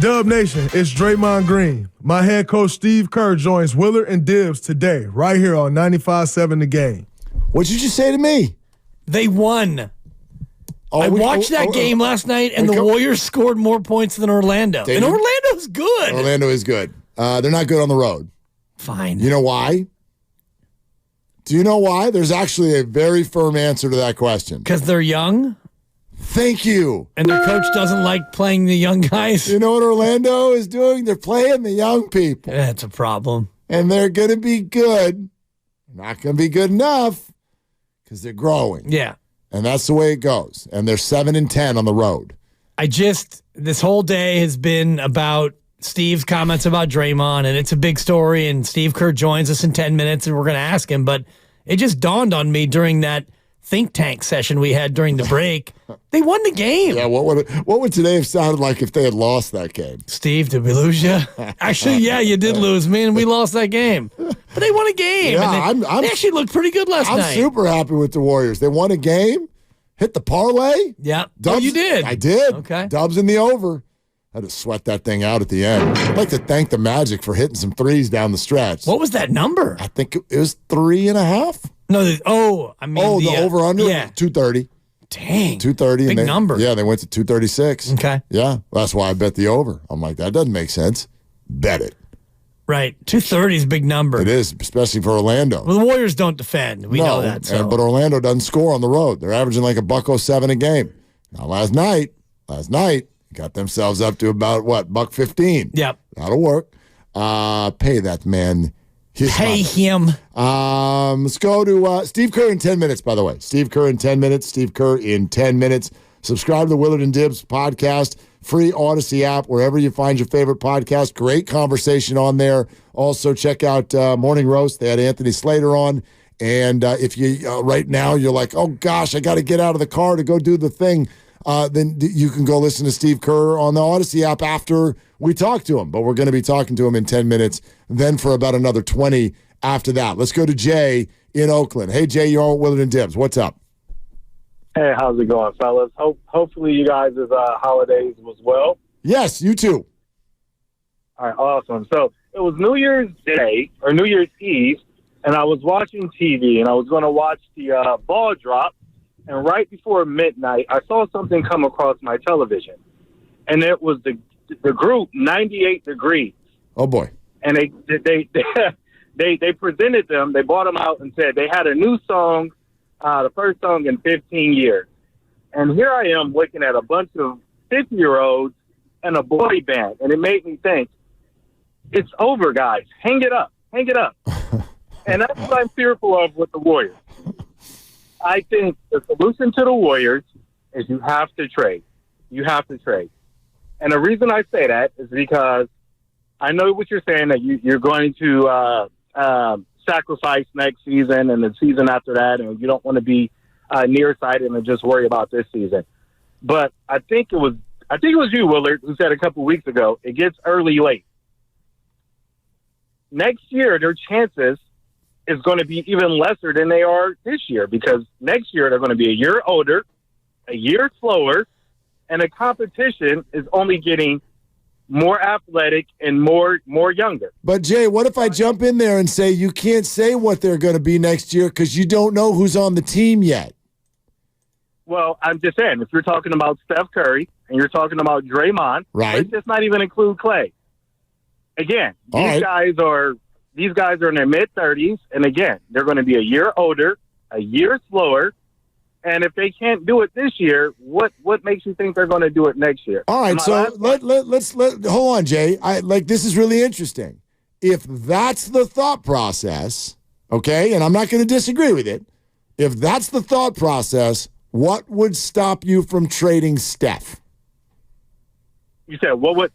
Dub Nation, it's Draymond Green. My head coach Steve Kerr joins Willard and Dibs today, right here on 95.7 The Game. What'd you just say to me? They won. I watched that game last night, and the Warriors scored more points than Orlando. And Orlando's good. Orlando is good. They're not good on the road. Fine. You know why? Do you know why? There's actually a very firm answer to that question. Because they're young? Thank you. And their coach doesn't like playing the young guys? You know what Orlando is doing? They're playing the young people. That's a problem. And they're going to be good. Not going to be good enough because they're growing. Yeah. And that's the way it goes. And they're 7-10 on the road. This whole day has been about Steve's comments about Draymond, and it's a big story, and Steve Kerr joins us in 10 minutes, and we're going to ask him. But it just dawned on me during that think tank session we had during the break. They won the game. Yeah, what would today have sounded like if they had lost that game? Steve, did we lose you? Actually, yeah, you did lose me, and we lost that game. But they won a game. Yeah, and they actually looked pretty good last night. I'm super happy with the Warriors. They won a game, hit the parlay. Yeah. Dubs, you did. I did. Okay. Dubs in the over. I had to sweat that thing out at the end. I'd like to thank the Magic for hitting some threes down the stretch. What was that number? I think it was 3.5. No, the over-under? Yeah. 230. Dang. 230. Big number. Yeah, they went to 236. Okay. Yeah, that's why I bet the over. I'm like, that doesn't make sense. Bet it. Right. 230 is a big number. It is, especially for Orlando. Well, the Warriors don't defend. We know that. So. But Orlando doesn't score on the road. They're averaging like $107 a game. Now, last night, got themselves up to about, $115. Yep. That'll work. Pay that man his money. him. Let's go to Steve Kerr in 10 minutes, by the way. Steve Kerr in 10 minutes. Steve Kerr in 10 minutes. Subscribe to the Willard and Dibs podcast. Free Odyssey app, wherever you find your favorite podcast. Great conversation on there. Also, check out Morning Roast. They had Anthony Slater on. And if you right now you're like, oh, gosh, I got to get out of the car to go do the thing, then you can go listen to Steve Kerr on the Odyssey app after we talk to him. But we're going to be talking to him in 10 minutes, then for about another 20 after that. Let's go to Jay in Oakland. Hey, Jay, you're on Willard and Dibs. What's up? Hey, how's it going, fellas? Hopefully you guys' holidays was well. Yes, you too. All right, awesome. So it was New Year's Day or New Year's Eve, and I was watching TV, and I was going to watch the ball drop. And right before midnight, I saw something come across my television, and it was the group 98 Degrees. Oh boy! And they presented them. They brought them out and said they had a new song. The first song in 15 years. And here I am looking at a bunch of 50-year-olds and a boy band. And it made me think, it's over, guys. Hang it up. Hang it up. And that's what I'm fearful of with the Warriors. I think the solution to the Warriors is you have to trade. You have to trade. And the reason I say that is because I know what you're saying, that you're going to sacrifice next season and the season after that, and you don't want to be nearsighted and just worry about this season. But I think it was you, Willard, who said a couple weeks ago, it gets early late. Next year, their chances is going to be even lesser than they are this year, because next year they're going to be a year older, a year slower, and the competition is only getting more athletic and more younger. But, Jay, what if I jump in there and say you can't say what they're going to be next year because you don't know who's on the team yet? Well, I'm just saying, if you're talking about Steph Curry and you're talking about Draymond, right? Let's just not even include Clay. Again, these guys are in their mid-30s, and again, they're going to be a year older, a year slower. And if they can't do it this year, what makes you think they're going to do it next year? All right, so let's hold on, Jay. This is really interesting. If that's the thought process, okay, and I'm not going to disagree with it. If that's the thought process, what would stop you from trading Steph? You said what would?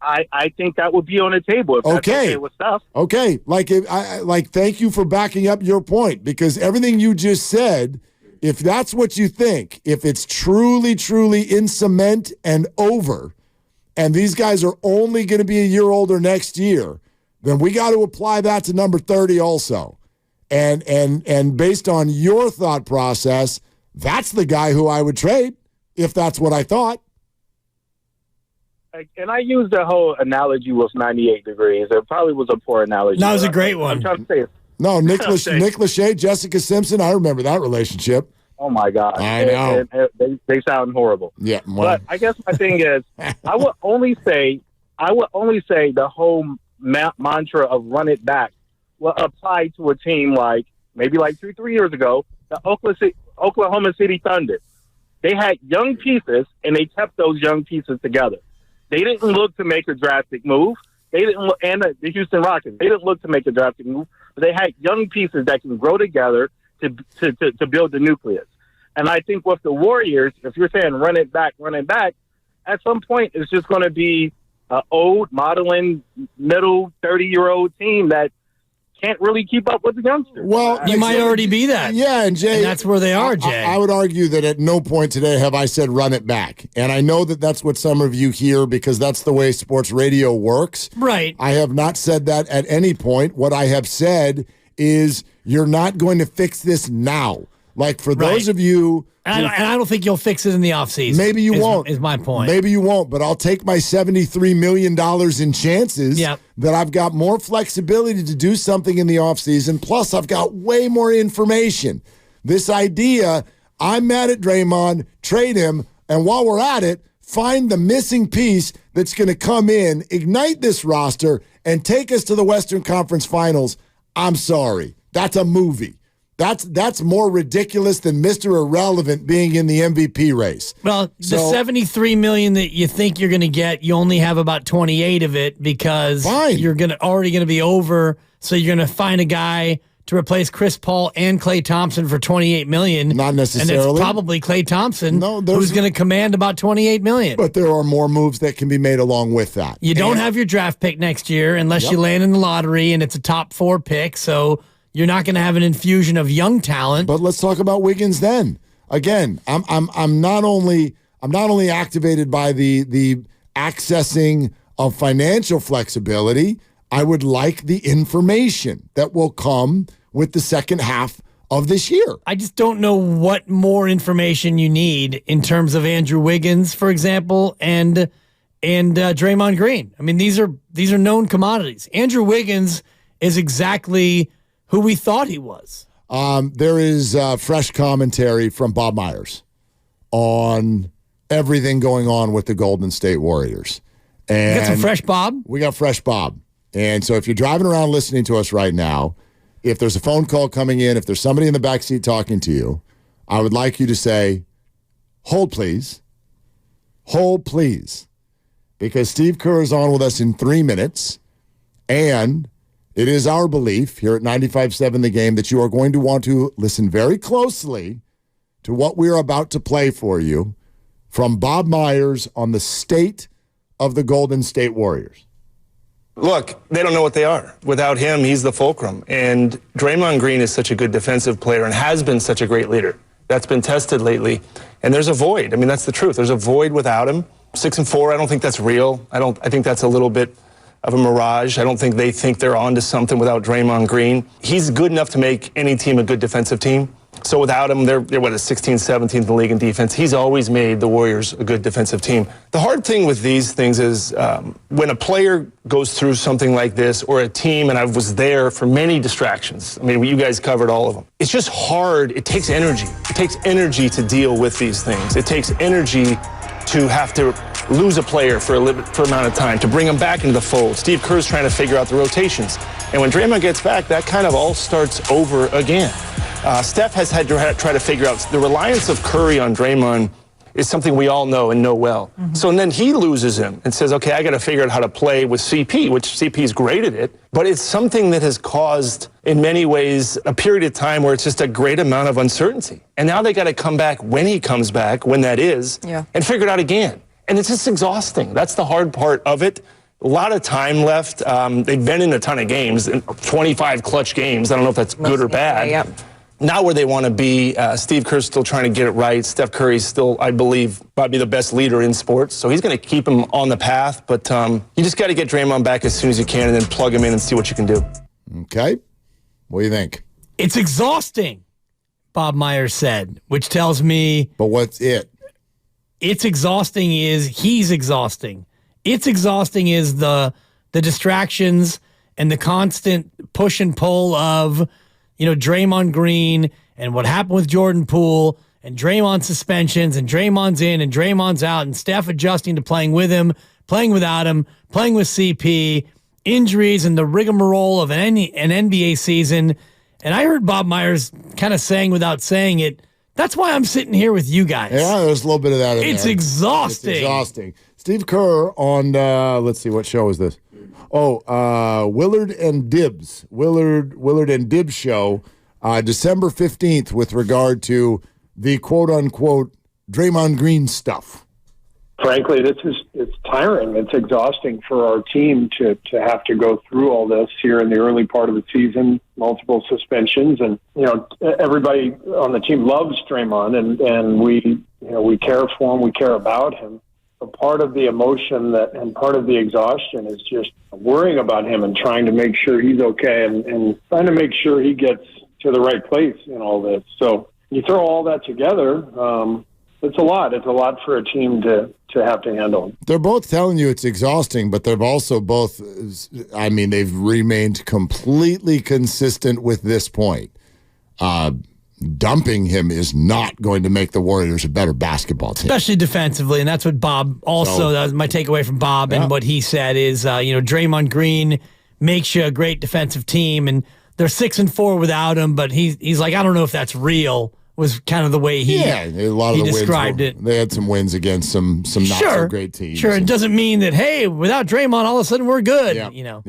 I think that would be on the table. If that's okay with Steph. Okay, thank you for backing up your point, because everything you just said. If that's what you think, if it's truly, truly in cement and over, and these guys are only going to be a year older next year, then we got to apply that to number 30 also. And based on your thought process, that's the guy who I would trade if that's what I thought. And I used the whole analogy with 98 degrees. It probably was a poor analogy. That was a great I'm one. trying to say it. No, Nick Lachey, Jessica Simpson. I remember that relationship. Oh my God! I know. They sound horrible. Yeah, well. But I guess my thing is, I would only say the whole mantra of run it back will apply to a team like maybe like 2-3 years ago, the Oklahoma City Thunder. They had young pieces, and they kept those young pieces together. They didn't look to make a drastic move. They didn't look, and the Houston Rockets. They didn't look to make a drastic move, but they had young pieces that can grow together to build the nucleus. And I think with the Warriors, if you're saying run it back, at some point it's just going to be an old, modeling, middle 30-year-old team that can't really keep up with the youngsters. Well, You might already be that. Yeah, and Jay, And that's where they are, Jay. I would argue that at no point today have I said run it back. And I know that that's what some of you hear because that's the way sports radio works. Right. I have not said that at any point. What I have said is you're not going to fix this now. Like for those of you... And I don't think you'll fix it in the offseason. Maybe you won't. Is my point. Maybe you won't, but I'll take my $73 million in chances that I've got more flexibility to do something in the offseason. Plus, I've got way more information. This idea, I'm mad at Draymond, trade him, and while we're at it, find the missing piece that's going to come in, ignite this roster, and take us to the Western Conference Finals. I'm sorry. That's a movie. That's more ridiculous than Mr. Irrelevant being in the MVP race. Well, the $73 million that you think you're going to get, you only have about 28 of it because you're already going to be over. So you're going to find a guy to replace Chris Paul and Klay Thompson for $28 million. Not necessarily. And it's probably Klay Thompson who's going to command about $28 million. But there are more moves that can be made along with that. You don't have your draft pick next year unless you land in the lottery and it's a top 4 pick. So you're not going to have an infusion of young talent. But let's talk about Wiggins then. Again, I'm not only activated by the accessing of financial flexibility, I would like the information that will come with the second half of this year. I just don't know what more information you need in terms of Andrew Wiggins, for example, and Draymond Green. I mean, these are known commodities. Andrew Wiggins is exactly who we thought he was. There is fresh commentary from Bob Myers on everything going on with the Golden State Warriors. And you got some fresh Bob? We got fresh Bob. And so if you're driving around listening to us right now, if there's a phone call coming in, if there's somebody in the backseat talking to you, I would like you to say, hold please. Hold please. Because Steve Kerr is on with us in 3 minutes, and it is our belief here at 95.7 The Game that you are going to want to listen very closely to what we're about to play for you from Bob Myers on the state of the Golden State Warriors. Look, they don't know what they are. Without him, he's the fulcrum. And Draymond Green is such a good defensive player and has been such a great leader. That's been tested lately. And there's a void. I mean, that's the truth. There's a void without him. 6-4, I don't think that's real. I think that's a little bit of a mirage. I don't think they think they're onto something without Draymond Green. He's good enough to make any team a good defensive team. So without him, they're 16th, 17th in the league in defense. He's always made the Warriors a good defensive team. The hard thing with these things is when a player goes through something like this, or a team, and I was there for many distractions. I mean, you guys covered all of them. It's just hard. It takes energy. It takes energy to deal with these things. It takes energy to have to lose a player for an amount of time, to bring him back into the fold. Steve Kerr's trying to figure out the rotations. And when Draymond gets back, that kind of all starts over again. Steph has had to try to figure out the reliance of Curry on Draymond is something we all know and know well. Mm-hmm. So and then he loses him and says, okay, I got to figure out how to play with CP, which CP's great at it. But it's something that has caused, in many ways, a period of time where it's just a great amount of uncertainty. And now they got to come back when he comes back, when that is, and figure it out again. And it's just exhausting. That's the hard part of it. A lot of time left. They've been in a ton of games, 25 clutch games. I don't know if that's good or bad. Not where they want to be. Steve Kerr's still trying to get it right. Steph Curry's still, I believe, probably the best leader in sports. So he's going to keep him on the path. But you just got to get Draymond back as soon as you can and then plug him in and see what you can do. Okay. What do you think? It's exhausting, Bob Myers said, which tells me... But what's it? It's exhausting is he's exhausting. it's exhausting is the distractions and the constant push and pull of, Draymond Green and what happened with Jordan Poole and Draymond suspensions and Draymond's in and Draymond's out and Steph adjusting to playing with him, playing without him, playing with CP, injuries and the rigmarole of an NBA season. And I heard Bob Myers kind of saying without saying it, that's why I'm sitting here with you guys. Yeah, there's a little bit of that in there. It's exhausting. It's exhausting. Steve Kerr on, let's see, what show is this? Willard and Dibs. Willard and Dibs show, December 15th, with regard to the quote-unquote Draymond Green stuff. Frankly, it's tiring. It's exhausting for our team to have to go through all this here in the early part of the season, multiple suspensions. And, everybody on the team loves Draymond, and we care for him, we care about him. But part of the emotion and part of the exhaustion is just worrying about him and trying to make sure he's okay and trying to make sure he gets to the right place in all this. So you throw all that together, it's a lot. It's a lot for a team to have to handle. They're both telling you it's exhausting, but they've also both, they've remained completely consistent with this point. Dumping him is not going to make the Warriors a better basketball team. Especially defensively, and that's what Bob also, that was my takeaway from Bob, and what he said is, Draymond Green makes you a great defensive team, and they're 6-4 without him, but he's like, I don't know if that's real, was kind of the way he described it. They had some wins against some not so great teams. Sure, it doesn't mean that, hey, without Draymond, all of a sudden we're good. Yeah.